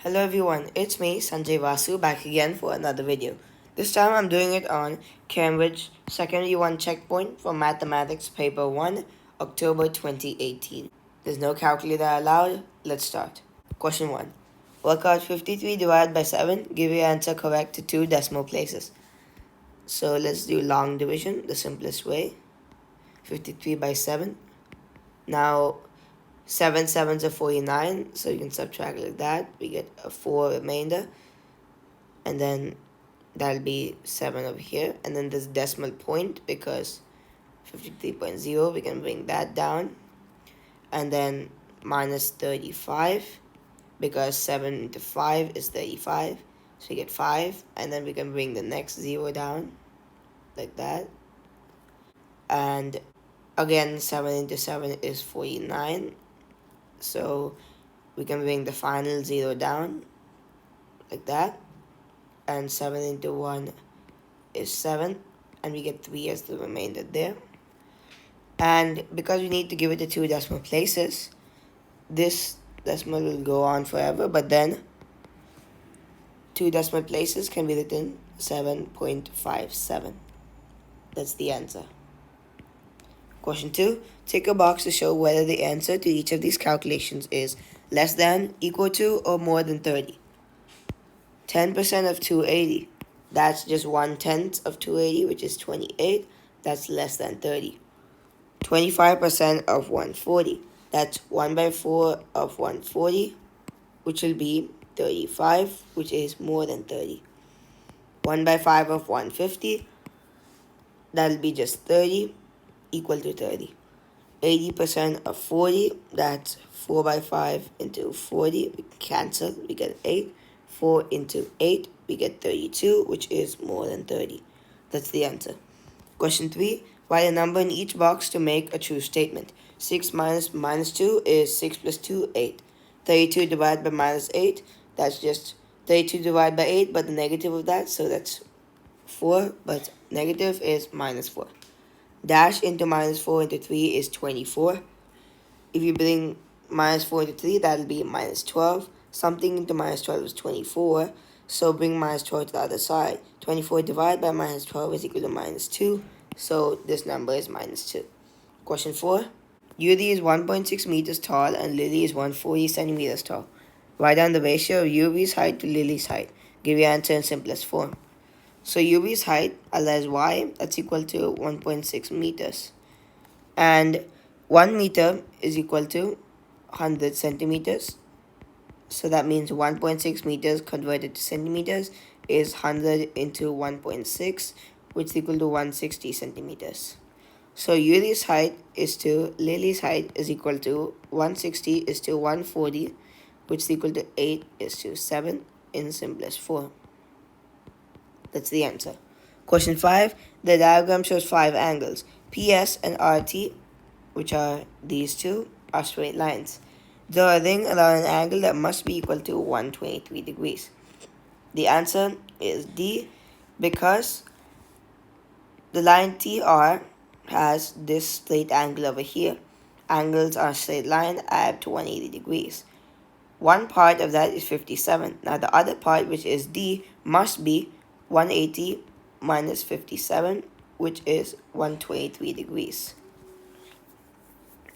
Hello everyone, it's me Sanjay Vasu back again for another video. This time I'm doing it on Cambridge Secondary 1 Checkpoint for Mathematics Paper 1, October 2018. There's no calculator allowed, let's start. Question 1. Work out 53 divided by 7, give your answer correct to 2 decimal places. So let's do long division, the simplest way. 53 by 7. Now 7 sevens are 49, so you can subtract like that. We get a 4 remainder, and then that'll be 7 over here. And then this decimal point, because 53.0, we can bring that down. And then minus 35, because 7 into 5 is 35. So we get 5, and then we can bring the next 0 down, like that. And again, 7 into 7 is 49. So we can bring the final 0 down, like that. And 7 into 1 is 7. And we get 3 as the remainder there. And because we need to give it the 2 decimal places, this decimal will go on forever. But then 2 decimal places can be written 7.57. That's the answer. Question 2. Tick a box to show whether the answer to each of these calculations is less than, equal to, or more than 30. 10% of 280. That's just 1/10 of 280, which is 28. That's less than 30. 25% of 140. That's 1 by 4 of 140, which will be 35, which is more than 30. 1 by 5 of 150. That'll be just 30, equal to 30. 80% of 40, that's 4 by 5 into 40, we cancel, we get 8. 4 into 8, we get 32, which is more than 30. That's the answer. Question 3, write a number in each box to make a true statement. 6 minus minus 2 is 6 plus 2, 8. 32 divided by minus 8, that's just 32 divided by 8, but the negative of that, so that's 4, but negative is minus 4. Dash into minus 4 into 3 is 24. If you bring minus 4 into 3, that'll be minus 12. Something into minus 12 is 24. So bring minus 12 to the other side. 24 divided by minus 12 is equal to minus 2. So this number is minus 2. Question 4. Yuri is 1.6 meters tall and Lily is 140 centimeters tall. Write down the ratio of Yuri's height to Lily's height. Give your answer in simplest form. So Yuri's height, as y, that's equal to 1.6 meters. And 1 meter is equal to 100 centimeters. So that means 1.6 meters converted to centimeters is 100 into 1.6, which is equal to 160 centimeters. So Yuri's height is to Lily's height is equal to 160 is to 140, which is equal to 8 is to 7 in simplest form. That's the answer. Question 5. The diagram shows 5 angles. PS and RT, which are these two, are straight lines. Draw a ring around an angle that must be equal to 123 degrees. The answer is D, because the line TR has this straight angle over here. Angles on a straight line add to 180 degrees. One part of that is 57. Now the other part, which is D, must be 180 minus 57, which is 123 degrees.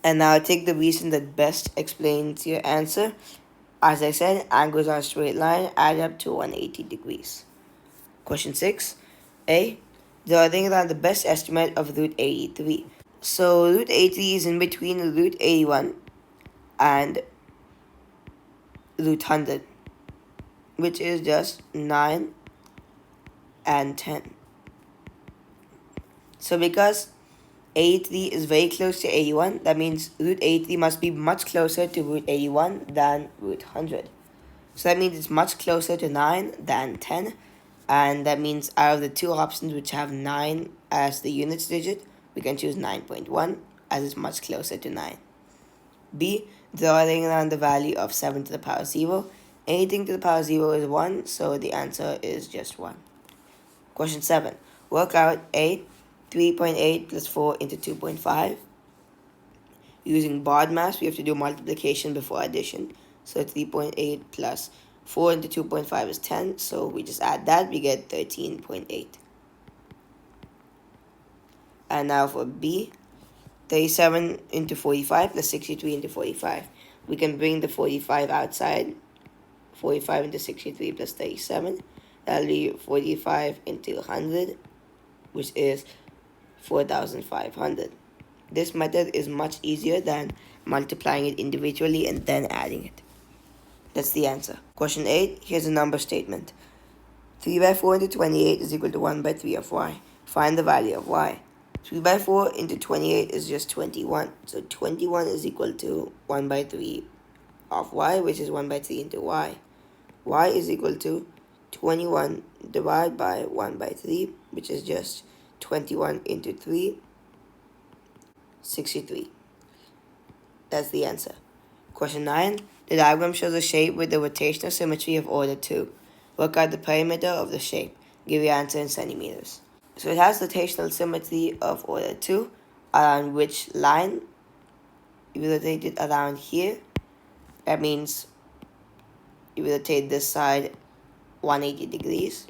And now take the reason that best explains your answer. As I said, angles on a straight line add up to 180 degrees. Question 6. A. Draw a ring around the best estimate of root 83. So root 83 is in between root 81 and root 100, which is just 9 and 10. So because 83 is very close to 81, that means root 83 must be much closer to root 81 than root 100. So that means it's much closer to 9 than 10. And that means out of the two options which have 9 as the units digit, we can choose 9.1 as it's much closer to 9. B. Drawing around the value of 7 to the power 0. Anything to the power 0 is 1, so the answer is just 1. Question 7. Work out 3.8 plus 4 into 2.5. Using BODMAS, we have to do multiplication before addition. So 3.8 plus 4 into 2.5 is 10, so we just add that, we get 13.8. And now for B, 37 into 45 plus 63 into 45. We can bring the 45 outside. 45 into 63 plus 37. That'll be 45 into 100, which is 4,500. This method is much easier than multiplying it individually and then adding it. That's the answer. Question 8, here's a number statement. 3 by 4 into 28 is equal to 1 by 3 of y. Find the value of y. 3 by 4 into 28 is just 21. So 21 is equal to 1 by 3 of y, which is 1 by 3 into y. Y is equal to 21 divided by 1 by 3, which is just 21 into 3, 63. That's the answer. Question 9. The diagram shows a shape with the rotational symmetry of order 2. Work out the perimeter of the shape. Give your answer in centimeters. So it has rotational symmetry of order 2, around which line? You rotate it around here. That means you rotate this side 180 degrees.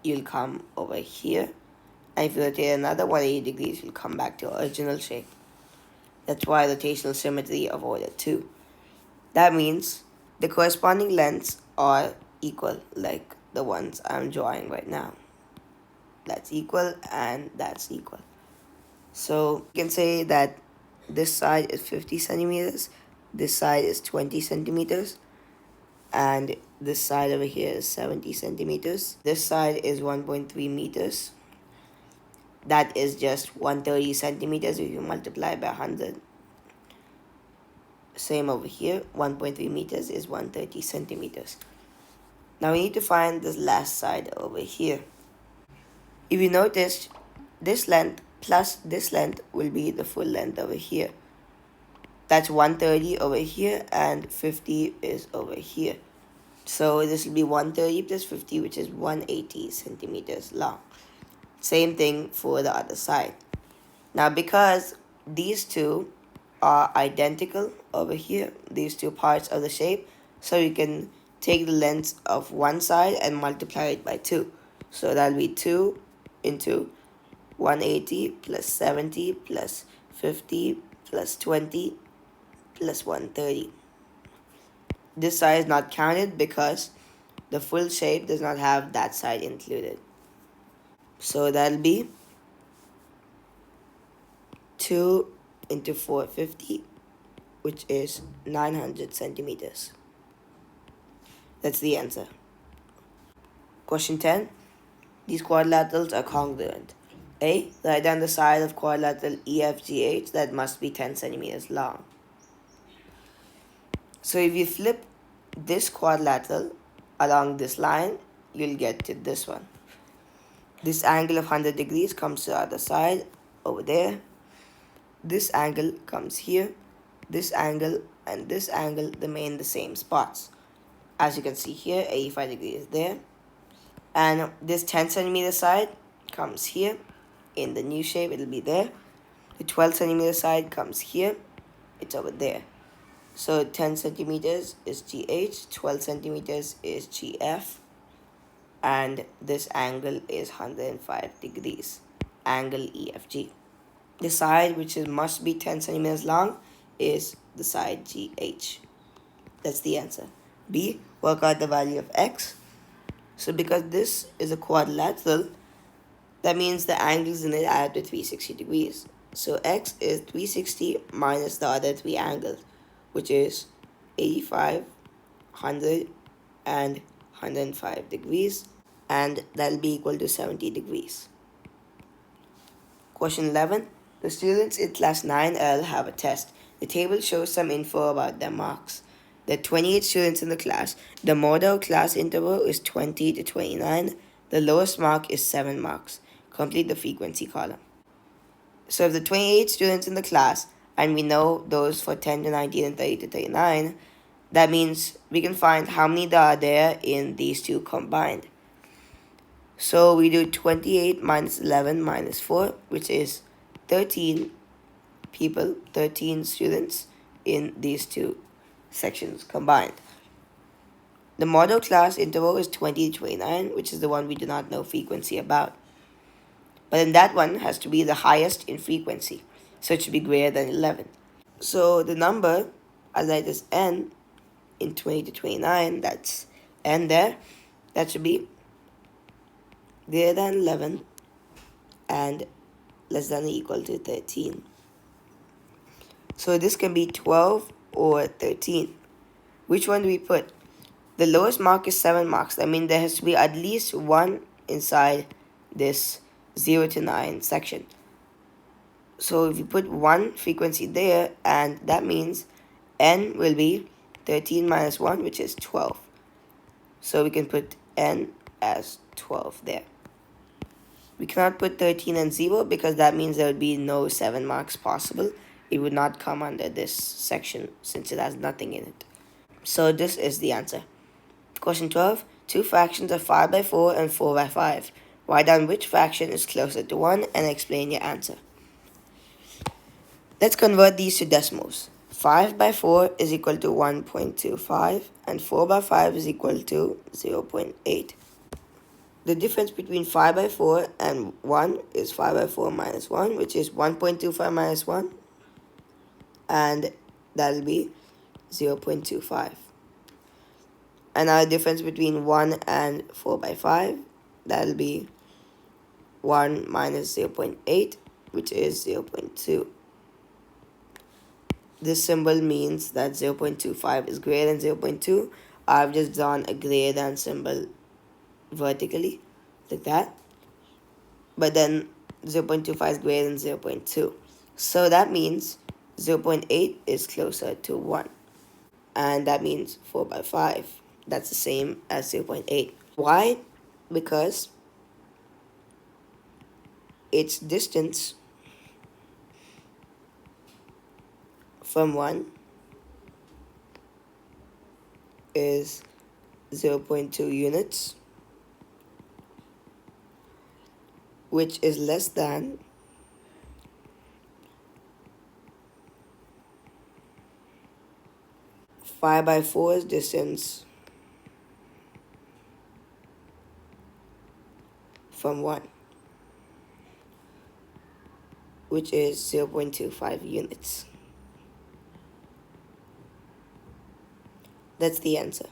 You'll come over here. And if you rotate another 180 degrees, you'll come back to your original shape. That's why rotational symmetry of order 2. That means the corresponding lengths are equal, like the ones I'm drawing right now. That's equal and that's equal. So you can say that this side is 50 centimeters, this side is 20 centimeters, and this side over here is 70 centimeters. This side is 1.3 meters. That is just 130 centimeters if you multiply by 100. Same over here, 1.3 meters is 130 centimeters. Now we need to find this last side over here. If you notice, this length plus this length will be the full length over here. That's 130 over here and 50 is over here. So this will be 130 plus 50, which is 180 centimeters long. Same thing for the other side. Now because these two are identical over here, these two parts of the shape, so you can take the length of one side and multiply it by 2. So that'll be 2 into 180 plus 70 plus 50 plus 20 plus 130. This side is not counted because the full shape does not have that side included. So that'll be 2 into 450, which is 900 centimeters. That's the answer. Question 10. These quadrilaterals are congruent. A. Write down the side of quadrilateral EFGH that must be 10 centimeters long. So if you flip this quadrilateral along this line, you'll get to this one. This angle of 100 degrees comes to the other side over there. This angle comes here. This angle and this angle remain the same spots. As you can see here, 85 degrees is there. And this 10 centimeter side comes here. In the new shape, it'll be there. The 12 centimeter side comes here. It's over there. So 10 centimeters is GH, 12 centimeters is GF, and this angle is 105 degrees, angle EFG. The side which must be 10 centimeters long is the side GH. That's the answer. B, work out the value of X. So because this is a quadrilateral, that means the angles in it add to 360 degrees. So X is 360 minus the other three angles, which is 85, 100, and 105 degrees, and that'll be equal to 70 degrees. Question 11. The students in class 9L have a test. The table shows some info about their marks. There are 28 students in the class. The model class interval is 20 to 29. The lowest mark is 7 marks. Complete the frequency column. So if the 28 students in the class, and we know those for 10 to 19 and 30 to 39, that means we can find how many there are there in these two combined. So we do 28 minus 11 minus 4, which is 13 people, 13 students in these two sections combined. The model class interval is 20 to 29, which is the one we do not know frequency about. But then that one has to be the highest in frequency, so it should be greater than 11. So the number I write as n in 20 to 29, that's n there, that should be greater than 11 and less than or equal to 13. So this can be 12 or 13. Which one do we put? The lowest mark is 7 marks. That means there has to be at least one inside this 0 to 9 section. So if you put one frequency there, and that means n will be 13 minus 1, which is 12. So we can put n as 12 there. We cannot put 13 and 0 because that means there would be no 7 marks possible. It would not come under this section since it has nothing in it. So this is the answer. Question 12. Two fractions are 5 by 4 and 4 by 5. Write down which fraction is closer to 1 and explain your answer. Let's convert these to decimals. 5 by 4 is equal to 1.25 and 4 by 5 is equal to 0.8. The difference between 5 by 4 and 1 is 5 by 4 minus 1, which is 1.25 minus 1, and that'll be 0.25. And our difference between 1 and 4 by 5, that'll be 1 minus 0.8, which is 0.2. This symbol means that 0.25 is greater than 0.2. I've just drawn a greater than symbol vertically, like that. But then 0.25 is greater than 0.2. So that means 0.8 is closer to 1. And that means 4 by 5. That's the same as 0.8. Why? Because its distance from 1 is 0.2 units, which is less than 5 by 4's distance from 1, which is 0.25 units. That's the answer.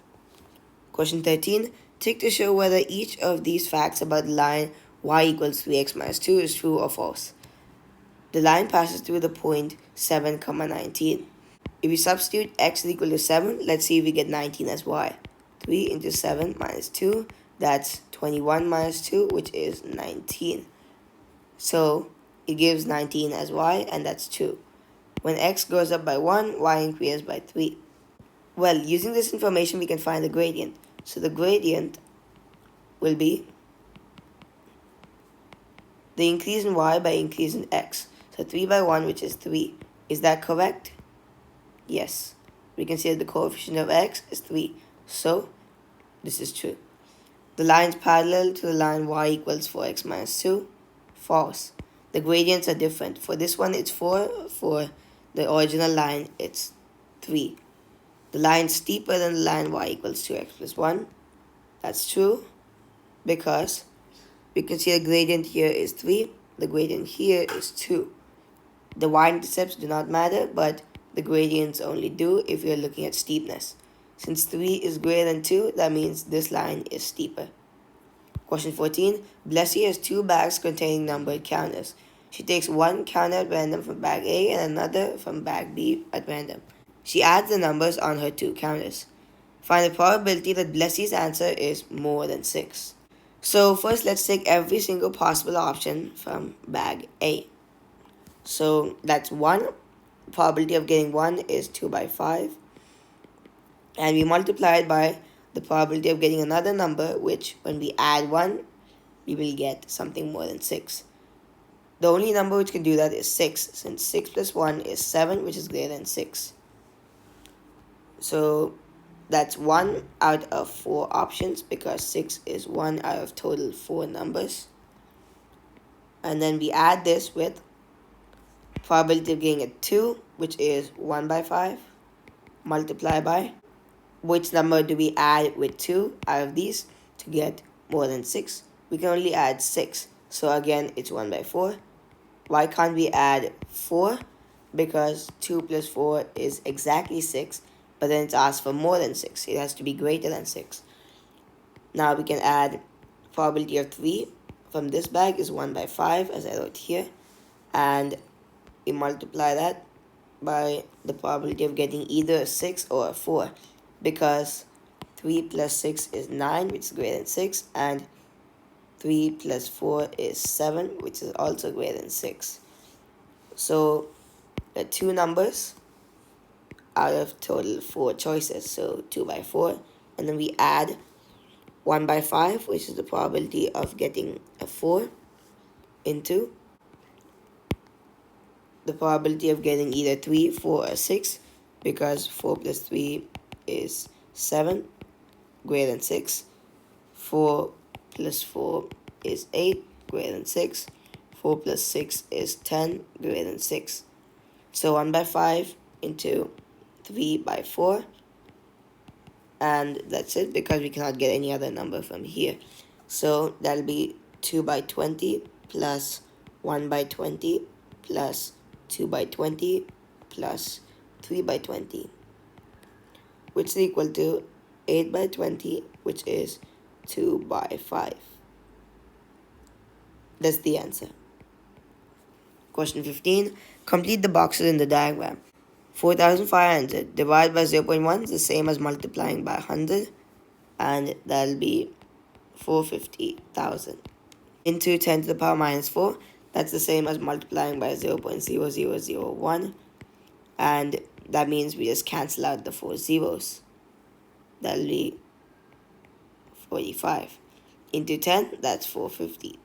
Question 13. Tick to show whether each of these facts about the line y equals 3x minus 2 is true or false. The line passes through the point 7, 19. If we substitute x is equal to 7, let's see if we get 19 as y. 3 into 7 minus 2, that's 21 minus 2, which is 19. So it gives 19 as y, and that's 2. When x goes up by 1, y increases by 3. Well, using this information, we can find the gradient. So the gradient will be the increase in y by increase in x. So 3 by 1, which is 3. Is that correct? Yes. We can see that the coefficient of x is 3. So this is true. The line is parallel to the line y equals 4x minus 2. False. The gradients are different. For this one, it's 4. For the original line, it's 3. The line is steeper than the line y equals 2x plus 1. That's true because we can see the gradient here is 3. The gradient here is 2. The y-intercepts do not matter, but the gradients only do if you're looking at steepness. Since 3 is greater than 2, that means this line is steeper. Question 14. Blessy has 2 bags containing numbered counters. She takes one counter at random from bag A and another from bag B at random. She adds the numbers on her 2 counters. Find the probability that Blessy's answer is more than 6. So first, let's take every single possible option from bag A. So that's 1. Probability of getting 1 is 2 by 5. And we multiply it by the probability of getting another number, which when we add 1, we will get something more than 6. The only number which can do that is 6, since 6 plus 1 is 7, which is greater than 6. So that's 1 out of 4 options because 6 is 1 out of total 4 numbers. And then we add this with probability of getting a 2, which is 1 by 5, multiply by which number do we add with 2 out of these to get more than 6? We can only add 6. So again, it's 1 by 4. Why can't we add 4? Because 2 plus 4 is exactly 6, but then it's asked for more than 6. It has to be greater than 6. Now we can add probability of 3 from this bag is 1 by 5, as I wrote here. And we multiply that by the probability of getting either a 6 or a 4, because 3 plus 6 is 9, which is greater than 6, and 3 plus 4 is 7, which is also greater than 6. So the two numbers out of total 4 choices, so 2 by 4, and then we add 1 by 5, which is the probability of getting a 4, into the probability of getting either 3, 4, or 6, because 4 plus 3 is 7, greater than 6. 4 plus 4 is 8, greater than 6. 4 plus 6 is 10, greater than 6. So 1 by 5 into 3 by 4. And that's it, because we cannot get any other number from here. So that'll be 2 by 20 plus 1 by 20 plus 2 by 20 plus 3 by 20, which is equal to 8 by 20, which is 2 by 5. That's the answer. Question 15. Complete the boxes in the diagram. 4,500 divided by 0.1 is the same as multiplying by 100, and that'll be 450,000. Into 10 to the power minus 4, that's the same as multiplying by 0.0001, and that means we just cancel out the 4 zeros. That'll be 45. Into 10, that's 450.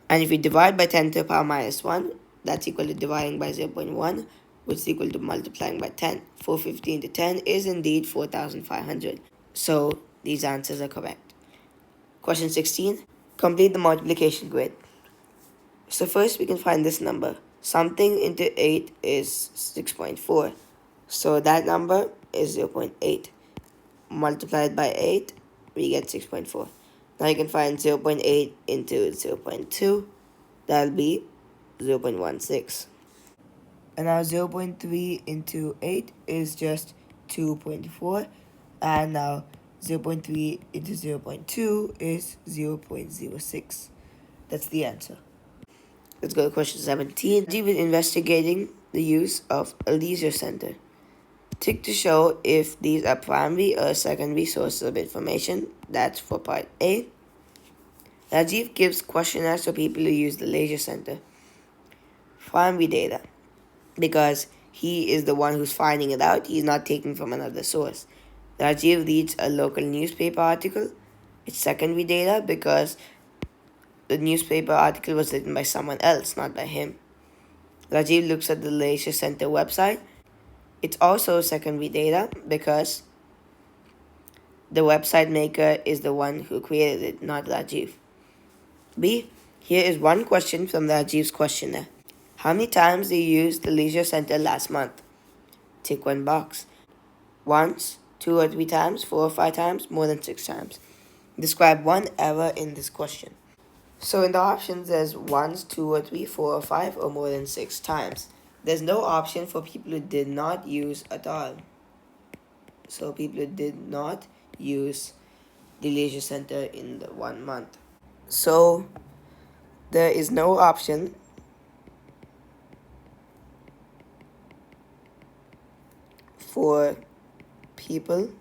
And if we divide by 10 to the power minus 1, that's equal to dividing by 0.1, which is equal to multiplying by 10. 450 into 10 is indeed 4,500. So these answers are correct. Question 16. Complete the multiplication grid. So first we can find this number. Something into 8 is 6.4. So that number is 0.8. Multiplied by 8, we get 6.4. Now you can find 0.8 into 0.2. That'll be 0.16. And now 0.3 into 8 is just 2.4. And now 0.3 into 0.2 is 0.06. That's the answer. Let's go to question 17. Rajiv is investigating the use of a leisure center. Tick to show if these are primary or secondary sources of information. That's for part A. Rajiv gives questionnaires to people who use the leisure center. Primary data, because he is the one who's finding it out. He's not taking from another source. Rajiv reads a local newspaper article. It's secondary data because the newspaper article was written by someone else, not by him. Rajiv looks at the leisure center website. It's also secondary data because the website maker is the one who created it, not Rajiv. B. Here is one question from Rajiv's questionnaire. How many times did you use the leisure center last month? Tick one box. Once, 2 or 3 times, 4 or 5 times, more than 6 times. Describe one error in this question. So in the options, there's once, 2 or 3, 4 or 5, or more than 6 times. There's no option for people who did not use at all. So people who did not use the leisure center in the 1 month. So there is no option for people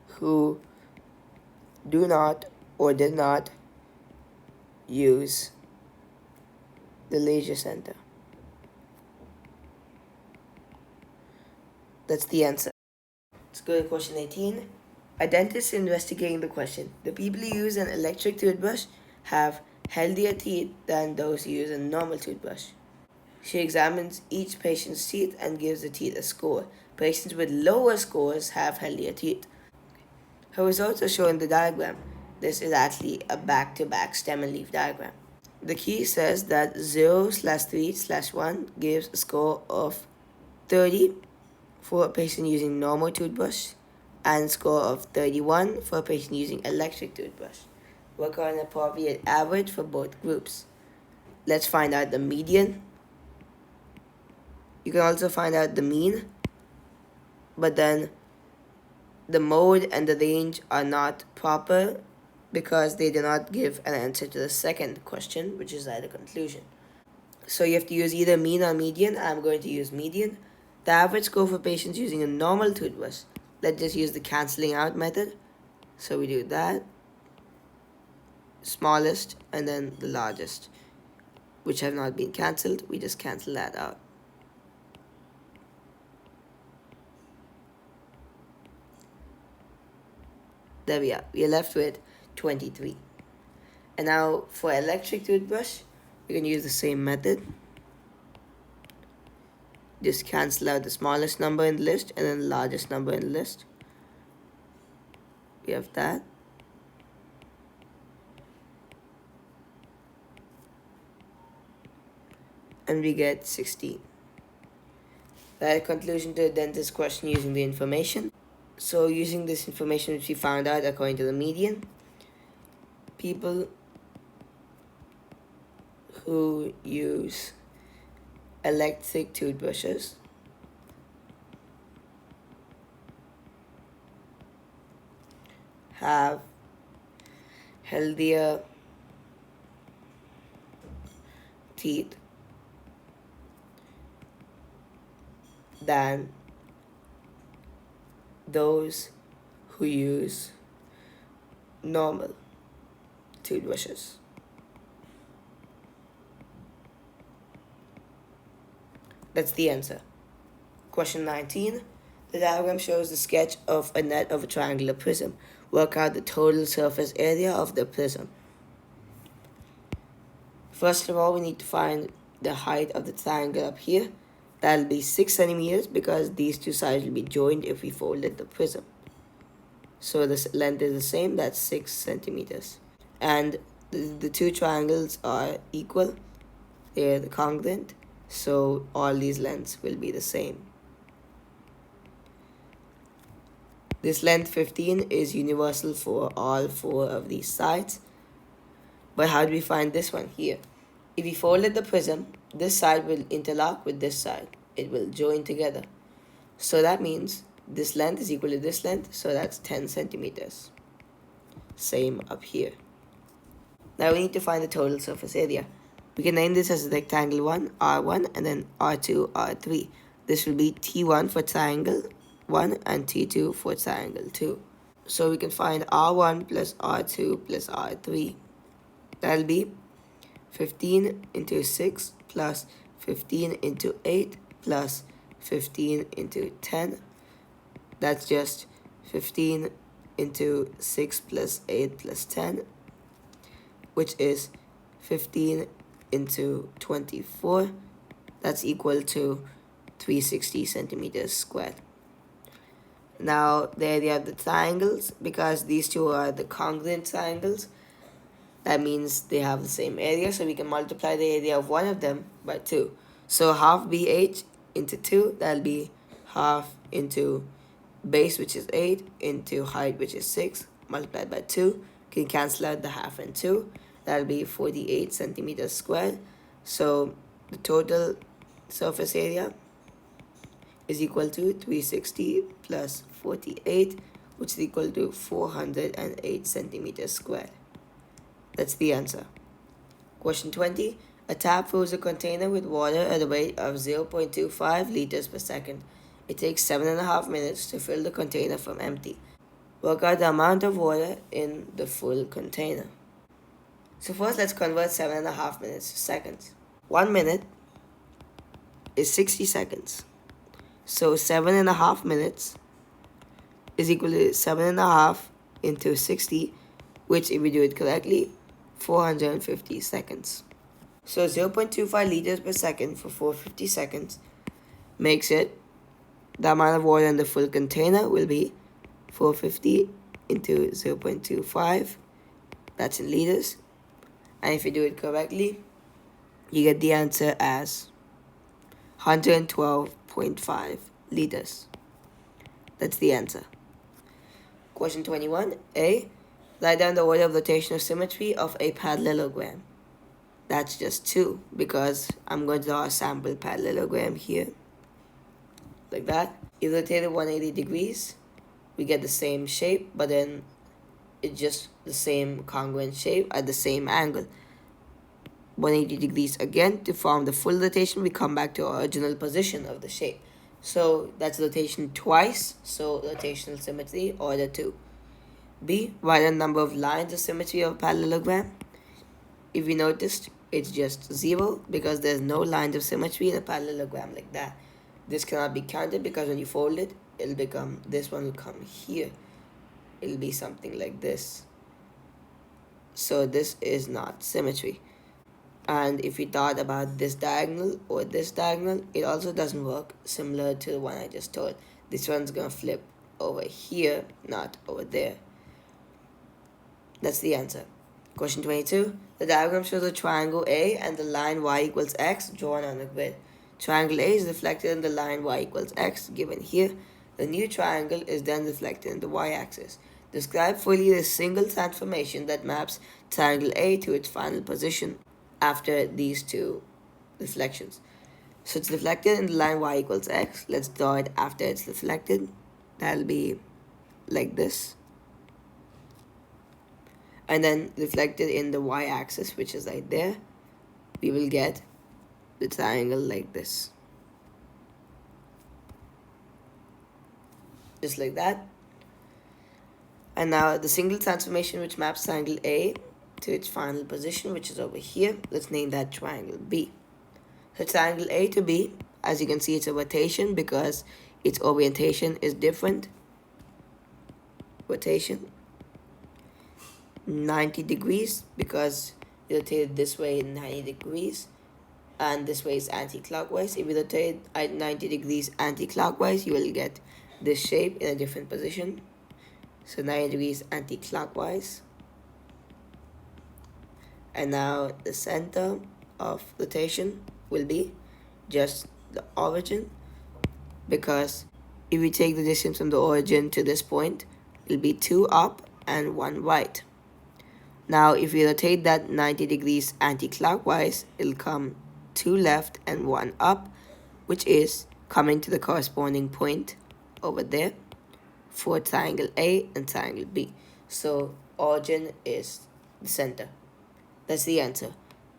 who do not or did not use the leisure center. That's the answer. Let's go to question 18. A dentist is investigating the question. The people who use an electric toothbrush have healthier teeth than those who use a normal toothbrush. She examines each patient's teeth and gives the teeth a score. Patients with lower scores have healthier teeth. Her results are shown in the diagram. This is actually a back-to-back stem and leaf diagram. The key says that 0/3/1 gives a score of 30, for a patient using normal toothbrush and score of 31 for a patient using electric toothbrush. Work out an appropriate average for both groups. Let's find out the median. You can also find out the mean, but then the mode and the range are not proper because they do not give an answer to the second question, which is at the conclusion. So you have to use either mean or median. I'm going to use median. The average score for patients using a normal toothbrush. Let's just use the cancelling out method. So we do that, smallest, and then the largest, which have not been cancelled. We just cancel that out. There we are. We are left with 23. And now for electric toothbrush, you can use the same method. Just cancel out the smallest number in the list and then the largest number in the list. We have that. And we get 16. That conclusion to the dentist question using the information. So using this information which we found out according to the median, people who use electric toothbrushes have healthier teeth than those who use normal toothbrushes. That's the answer. Question 19. The diagram shows the sketch of a net of a triangular prism. Work out the total surface area of the prism. First of all, we need to find the height of the triangle up here. That'll be 6 centimeters because these two sides will be joined if we folded the prism. So the length is the same, that's 6 centimeters. And the two triangles are equal, they're the congruent, so all these lengths will be the same. This length 15 is universal for all 4 of these sides. But how do we find this one here? If we folded the prism, this side will interlock with this side. It will join together. So that means this length is equal to this length, so that's 10 centimeters. Same up here. Now we need to find the total surface area. We can name this as rectangle 1, R1, and then R2, R3. This will be T1 for triangle 1 and T2 for triangle 2. So we can find R1 plus R2 plus R3. That'll be 15 into 6 plus 15 into 8 plus 15 into 10. That's just 15 into 6 plus 8 plus 10, which is 15 into 24. That's equal to 360 centimeters squared. Now there you have the triangles. Because these two are the congruent triangles, that means they have the same area, so we can multiply the area of one of them by 2. So half BH into 2, that'll be half into base, which is 8, into height, which is 6, multiplied by 2. You can cancel out the half and 2. That'll be 48 centimeters squared. So the total surface area is equal to 360 plus 48, which is equal to 408 centimeters squared. That's the answer. Question 20. A tap fills a container with water at a rate of 0.25 liters per second. It takes 7.5 minutes to fill the container from empty. Work out the amount of water in the full container. So first let's convert 7.5 minutes to seconds. 1 minute is 60 seconds. So 7.5 minutes is equal to 7.5 into 60, which if we do it correctly, 450 seconds. So 0.25 liters per second for 450 seconds makes it, the amount of water in the full container will be 450 into 0.25, that's in liters. And if you do it correctly, you get the answer as 112.5 liters. That's the answer. Question 21. A. Write down the order of rotation of symmetry of a parallelogram. That's just 2 because I'm going to draw a sample parallelogram here. Like that. If rotate it 180 degrees, we get the same shape, but then it's just the same congruent shape at the same angle. 180 degrees again. To form the full rotation, we come back to our original position of the shape. So that's rotation twice, so rotational symmetry, order 2. B. Write a number of lines of symmetry of a parallelogram. If you noticed, it's just 0 because there's no lines of symmetry in a parallelogram like that. This cannot be counted because when you fold it, it'll become, this one will come here. It'll be something like this. So this is not symmetry. And if we thought about this diagonal or this diagonal, it also doesn't work, similar to the one I just told. This one's gonna flip over here, not over there. That's the answer. Question 22. The diagram shows a triangle A and the line y equals x drawn on a grid. Triangle A is reflected in the line y equals x given here. The new triangle is then reflected in the y-axis. Describe fully the single transformation that maps triangle A to its final position after these two reflections. So it's reflected in the line y equals x. Let's draw it after it's reflected. That'll be like this. And then reflected in the y-axis, which is right there, we will get the triangle like this. Just like that. And now the single transformation which maps triangle A to its final position, which is over here, let's name that triangle B. So triangle A to B, as you can see, it's a rotation because its orientation is different. Rotation 90 degrees because you rotate this way 90 degrees and this way is anti-clockwise. If you rotate at 90 degrees anti-clockwise, you will get this shape in a different position. So 90 degrees anti-clockwise. And now the center of rotation will be just the origin, because if we take the distance from the origin to this point, it'll be 2 up and 1 right. Now if we rotate that 90 degrees anti-clockwise, it'll come 2 left and 1 up, which is coming to the corresponding point over there for triangle A and triangle B. So origin is the center. That's the answer.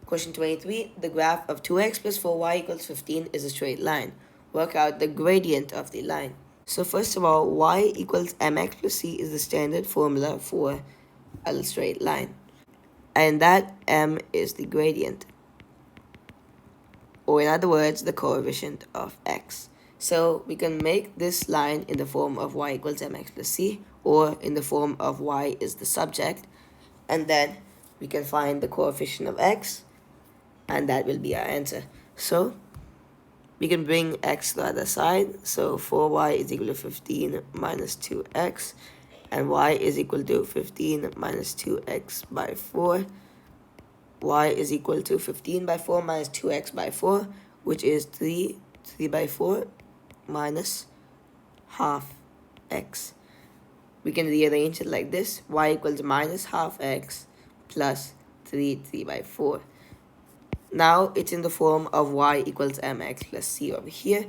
Question 23. The graph of 2x plus 4y equals 15 is a straight line. Work out the gradient of the line. So first of all, y equals mx plus c is the standard formula for a straight line. And that m is the gradient. Or in other words, the coefficient of x. So we can make this line in the form of y equals mx plus c, or in the form of y is the subject, and then we can find the coefficient of x, and that will be our answer. So we can bring x to the other side. So 4y is equal to 15 minus 2x, and y is equal to 15 minus 2x by 4. Y is equal to 15 by 4 minus 2x by 4, which is 3 by 4 minus half x. We can rearrange it like this. Y equals minus half x plus 3 by 4. Now it's in the form of y equals mx plus c over here.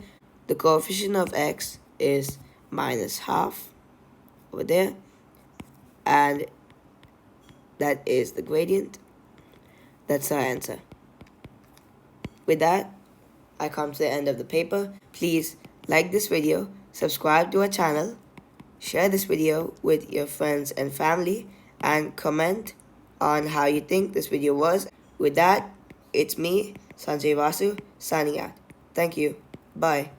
The coefficient of x is minus half over there, and that is the gradient. That's our answer. With that, I come to the end of the paper. Please like this video, subscribe to our channel, share this video with your friends and family, and comment on how you think this video was. With that, it's me, Sanjay Vasu, signing out. Thank you. Bye.